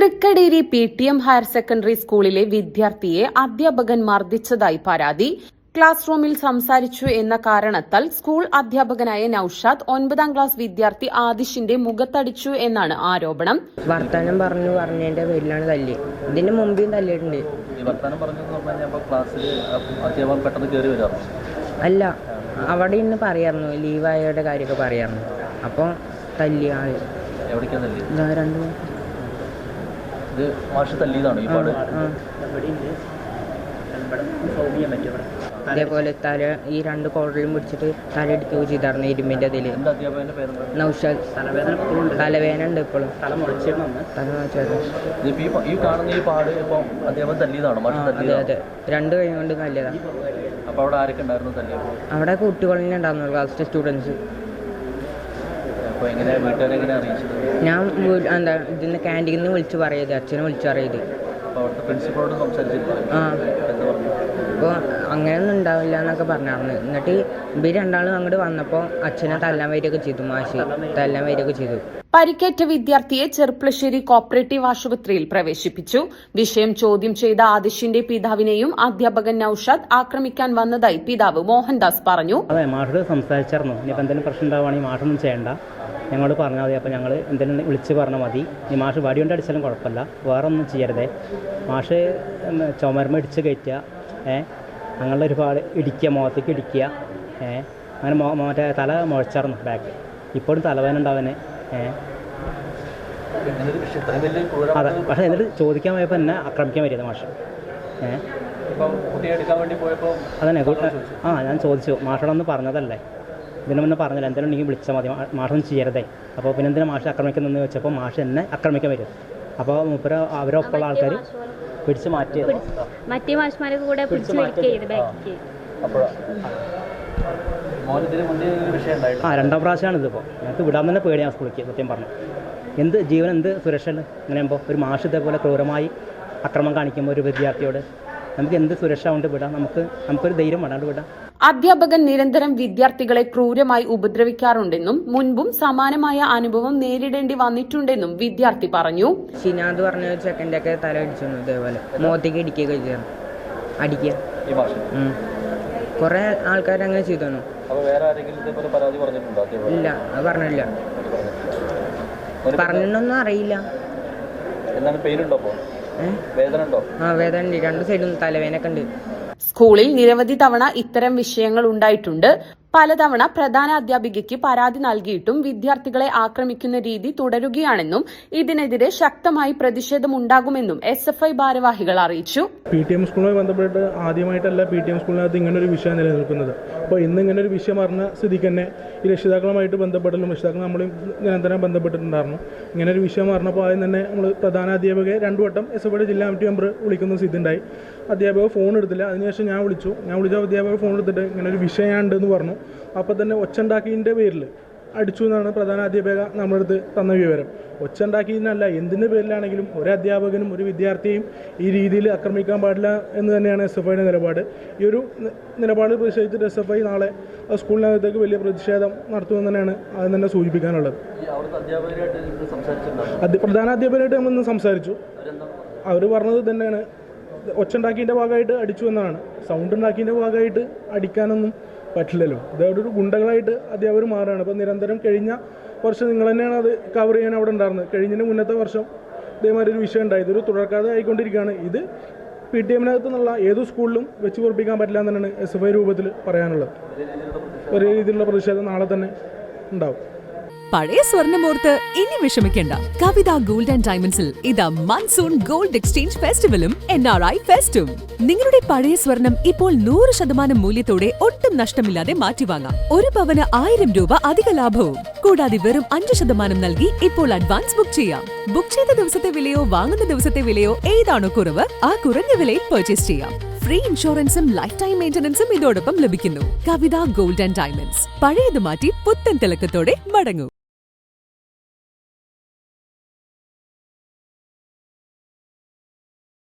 Thrikkaderi PTM higher secondary സ്കൂളിലെ വിദ്യാർത്ഥിയെ അധ്യാപകൻ മർദ്ദിച്ചതായി പരാതി. ക്ലാസ് റൂമിൽ സംസാരിച്ചു എന്ന കാരണത്താൽ സ്കൂൾ അധ്യാപകനായ നൌഷാദ് 9ാം ക്ലാസ് വിദ്യാർത്ഥി ആദിഷിന്റെ മുഖത്തടിച്ചു എന്നാണ് ആരോപണം. വർത്താനം പറഞ്ഞതിന്റെ പേരിലാണ് തല്ലി. ഇതിന് മുമ്പും തല്ലിയിട്ടുണ്ട്. അല്ല, അവിടെ ഇന്ന് പറയായിരുന്നു, ലീവായവരുടെ കാര്യമൊക്കെ പറയായിരുന്നു. അപ്പോൾ തല്ലി അതേപോലെ ഈ 2 കോടലും പിടിച്ചിട്ട് തലയിടിക്കുകയും ചെയ്തായിരുന്നു ഇരുമ്പിന്റെ അതിൽ. നൗഷാദ് തലവേദന ഉണ്ട് ഇപ്പോഴും. അതെ അതെ, 2 കൈ കൊണ്ട് തല്ലിയതാണ്. അവിടെ കുട്ടികളെ ഉണ്ടായിരുന്നു, ക്ലാസ്സിലെ സ്റ്റുഡൻസ്. ഞാൻ ഇതിന്ന് ക്യാൻറ്റീനിൽ നിന്ന് വിളിച്ച് പറയത്, അച്ഛനെ വിളിച്ച് പറയത്. അപ്പോൾ അങ്ങനെയൊന്നും ഉണ്ടാവില്ല എന്നൊക്കെ പറഞ്ഞായിരുന്നു. എന്നിട്ട് ഇവർ രണ്ടാളും അങ്ങോട്ട് വന്നപ്പോൾ അച്ഛനെ തല്ലാൻ വരികയൊക്കെ ചെയ്തു, മാഷി തല്ലാൻ വരികയൊക്കെ ചെയ്തു. പരിക്കേറ്റ വിദ്യാർത്ഥിയെ ചെർപ്പളശ്ശേരി കോപ്പറേറ്റീവ് ആശുപത്രിയിൽ പ്രവേശിപ്പിച്ചു. വിഷയം ചോദ്യം ചെയ്ത ആദിഷിന്റെ പിതാവിനെയും അധ്യാപകൻ നൌഷാദ് ആക്രമിക്കാൻ വന്നതായി പിതാവ് മോഹൻദാസ് പറഞ്ഞു. അതെ, മാഷോട് സംസാരിച്ചായിരുന്നു. ഇനിയിപ്പോൾ എന്തെങ്കിലും പ്രശ്നം ഉണ്ടാവുകയാണെങ്കിൽ മാഷൊന്നും ചെയ്യേണ്ട, ഞങ്ങളോട് പറഞ്ഞാൽ മതി. അപ്പോൾ ഞങ്ങൾ എന്തെങ്കിലും വിളിച്ച് പറഞ്ഞാൽ മതി. ഈ മാഷ് വടി കൊണ്ട് അടിച്ചാലും കുഴപ്പമില്ല, വേറെ ഒന്നും ചെയ്യരുതേ. മാഷ് ചുമരുമ ഇടിച്ച് കയറ്റുക, ഞങ്ങളുടെ ഒരുപാട് ഇടിക്കുക, മുഖത്തേക്ക് ഇടിക്കുക, അങ്ങനെ മറ്റേ തല മുഴച്ചായിരുന്നു ബാക്ക്. ഇപ്പോഴും തലവേദന ഉണ്ടാവനെ. അതെ, പക്ഷേ എന്നിട്ട് ചോദിക്കാൻ പോയപ്പോൾ എന്നെ ആക്രമിക്കാൻ വരിയത് മാഷ്. അതന്നെ ഞാൻ ചോദിച്ചു, മാഷോടൊന്ന് പറഞ്ഞതല്ലേ, ഇതിനു മുന്നേ പറഞ്ഞില്ല, എന്തെങ്കിലും ഉണ്ടെങ്കിൽ വിളിച്ചാൽ മതി, മാഷൊന്നും ചെയ്യരുതേ. അപ്പോൾ പിന്നെ എന്തിനാ മാഷ് ആക്രമിക്കുന്നതെന്ന് വെച്ചപ്പോൾ മാഷ് എന്നെ ആക്രമിക്കാൻ വരും. അപ്പോൾ മൂപ്പര് അവരൊപ്പമുള്ള ആൾക്കാർ പിടിച്ച് മാറ്റിയത്. മറ്റേ മാഷ്മാരൊക്കെ കൂടെ പിടിച്ച് രണ്ടാം പ്രാവശ്യമാണ് ഇതിപ്പോൾ. ഞങ്ങൾക്ക് വിടാൻ തന്നെ പേടിയാണ് സ്കൂളിലേക്ക്. സത്യം പറഞ്ഞു, എന്ത് ജീവൻ, എന്ത് സുരക്ഷ ഇങ്ങനെയാകുമ്പോൾ ഒരു മാഷ് ഇതേപോലെ ക്രൂരമായി അക്രമം കാണിക്കുമ്പോൾ ഒരു വിദ്യാർത്ഥിയോട് നമുക്ക് എന്ത് സുരക്ഷ കൊണ്ട് വിടാം? നമുക്കൊരു ധൈര്യം വേണ്ടാണ്ട് വിടാം. അധ്യാപകൻ നിരന്തരം വിദ്യാർത്ഥികളെ ക്രൂരമായി ഉപദ്രവിക്കാറുണ്ടെന്നും മുൻപും സമാനമായ അനുഭവം നേരിടേണ്ടി വന്നിട്ടുണ്ടെന്നും വിദ്യാർത്ഥി പറഞ്ഞു. ഷിനാദ് പറഞ്ഞ ചെക്കൻ്റെ ഒക്കെ തല അടിച്ചു, ഇതേപോലെ മോത്തേക്ക് ഇടിക്കുകയൊക്കെ ചെയ്തു, അടിക്കുക. കുറെ ആൾക്കാർ അങ്ങനെ ചെയ്തു. ഇല്ല, അത് പറഞ്ഞില്ല, പറഞ്ഞൊന്നും അറിയില്ല. വേദന ഉണ്ട്, 2 സൈഡും തലവേദനയൊക്കെ ഉണ്ട്. സ്കൂളിൽ നിരവധി തവണ ഇത്തരം വിഷയങ്ങൾ ഉണ്ടായിട്ടുണ്ട്. പലതവണ പ്രധാന അധ്യാപികയ്ക്ക് പരാതി നൽകിയിട്ടും വിദ്യാർത്ഥികളെ ആക്രമിക്കുന്ന രീതി തുടരുകയാണെന്നും ഇതിനെതിരെ ശക്തമായി പ്രതിഷേധമുണ്ടാകുമെന്നും SFI ഭാരവാഹികൾ അറിയിച്ചു. PTM സ്കൂളുമായി ബന്ധപ്പെട്ട് ആദ്യമായിട്ടല്ല PTM സ്കൂളിനകത്ത് ഇങ്ങനൊരു വിഷയം നിലനിൽക്കുന്നത്. അപ്പോൾ ഇന്ന് ഇങ്ങനൊരു വിഷയം അറിഞ്ഞ സ്ഥിതിക്ക് തന്നെ ഈ രക്ഷിതാക്കളുമായിട്ട് ബന്ധപ്പെടലും രക്ഷിതാക്കൾ നമ്മളും നിരന്തരം ബന്ധപ്പെട്ടിട്ടുണ്ടായിരുന്നു. ഇങ്ങനൊരു വിഷയം അറിഞ്ഞപ്പോൾ ആദ്യം തന്നെ നമ്മൾ പ്രധാന അധ്യാപകയെ 2 വട്ടം SFI ജില്ലാ കമ്മിറ്റി മെമ്പർ വിളിക്കുന്ന സ്ഥിതി ഉണ്ടായി. അധ്യാപക ഫോൺ എടുത്തില്ല. അതിനുശേഷം ഞാൻ വിളിച്ചു അധ്യാപക ഫോൺ എടുത്തിട്ട് ഇങ്ങനൊരു വിഷയം ഉണ്ടെന്ന് പറഞ്ഞു. അപ്പോൾ തന്നെ ഒച്ചുണ്ടാക്കിയതിൻ്റെ പേരിൽ അടിച്ചു എന്നാണ് പ്രധാന അധ്യാപക നമ്മുടെ അടുത്ത് തന്ന വിവരം. ഒച്ചുണ്ടാക്കിയതിനല്ല, എന്തിൻ്റെ പേരിലാണെങ്കിലും ഒരു അധ്യാപകനും ഒരു വിദ്യാർത്ഥിയെയും ഈ രീതിയിൽ ആക്രമിക്കാൻ പാടില്ല എന്ന് തന്നെയാണ് SFIയുടെ നിലപാട്. ഈ ഒരു നിലപാട് പ്രതിഷേധിച്ചിട്ട് SFI നാളെ സ്കൂളിനകത്തേക്ക് വലിയ പ്രതിഷേധം നടത്തുമെന്ന് തന്നെയാണ് അത് തന്നെ സൂചിപ്പിക്കാനുള്ളത്. പ്രധാന അധ്യാപകരായിട്ട് നമ്മളിന്ന് സംസാരിച്ചു. അവർ പറഞ്ഞത് തന്നെയാണ്, ഒച്ചുണ്ടാക്കിയതിൻ്റെ ഭാഗമായിട്ട് അടിച്ചു എന്നാണ്. സൗണ്ട് ഉണ്ടാക്കിയതിൻ്റെ ഭാഗമായിട്ട് അടിക്കാനൊന്നും പറ്റില്ലല്ലോ. ഇതവിടെ ഒരു ഗുണ്ടകളായിട്ട് അധ്യാപകർ മാറുകയാണ്. അപ്പോൾ നിരന്തരം കഴിഞ്ഞ വർഷം നിങ്ങൾ തന്നെയാണ് അത് കവർ ചെയ്യാൻ അവിടെ ഉണ്ടായിരുന്നത്. കഴിഞ്ഞതിന് മുന്നത്തെ വർഷം ഇതേമാതിരി ഒരു വിഷയം ഉണ്ടായി. ഇതൊരു തുടർക്കഥ ആയിക്കൊണ്ടിരിക്കുകയാണ്. ഇത് PTMനകത്ത് നിന്നുള്ള ഏത് സ്കൂളിലും വെച്ച് പൊറപ്പിക്കാൻ പറ്റില്ല എന്നാണ് SFI രൂപത്തിൽ പറയാനുള്ളത്. ഒരേ രീതിയിലുള്ള പ്രതിഷേധം നാളെ തന്നെ ഉണ്ടാവും. പഴയ സ്വർണ്ണമോർത്ത് ഇനി വിഷമിക്കേണ്ട. കവിത ഗോൾഡ് ആൻഡ് ഡയമണ്ട്സിൽ ഇതാ മൺസൂൺ ഗോൾഡ് എക്സ്ചേഞ്ച് ഫെസ്റ്റിവലും NRI ഫെസ്റ്റും. നിങ്ങളുടെ പഴയ സ്വർണം ഇപ്പോൾ 100% മൂല്യത്തോടെ ഒട്ടും നഷ്ടമില്ലാതെ മാറ്റിവാങ്ങാം. 1 പവന് 1000 രൂപ അധിക ലാഭവും. കൂടാതെ വെറും 5% നൽകി ഇപ്പോൾ അഡ്വാൻസ് ബുക്ക് ചെയ്യാം. ബുക്ക് ചെയ്ത ദിവസത്തെ വിലയോ വാങ്ങുന്ന ദിവസത്തെ വിലയോ ഏതാണോ കുറവ്, ആ കുറഞ്ഞ വിലയിൽ പർച്ചേസ് ചെയ്യാം. ഫ്രീ ഇൻഷുറൻസും ലൈഫ് ടൈം മെയിന്റനൻസും ഇതോടൊപ്പം ലഭിക്കുന്നു. കവിത ഗോൾഡ് ആൻഡ് ഡയമണ്ട്സ്. പഴയത് മാറ്റി പുത്തൻ തിളക്കത്തോടെ മടങ്ങൂ.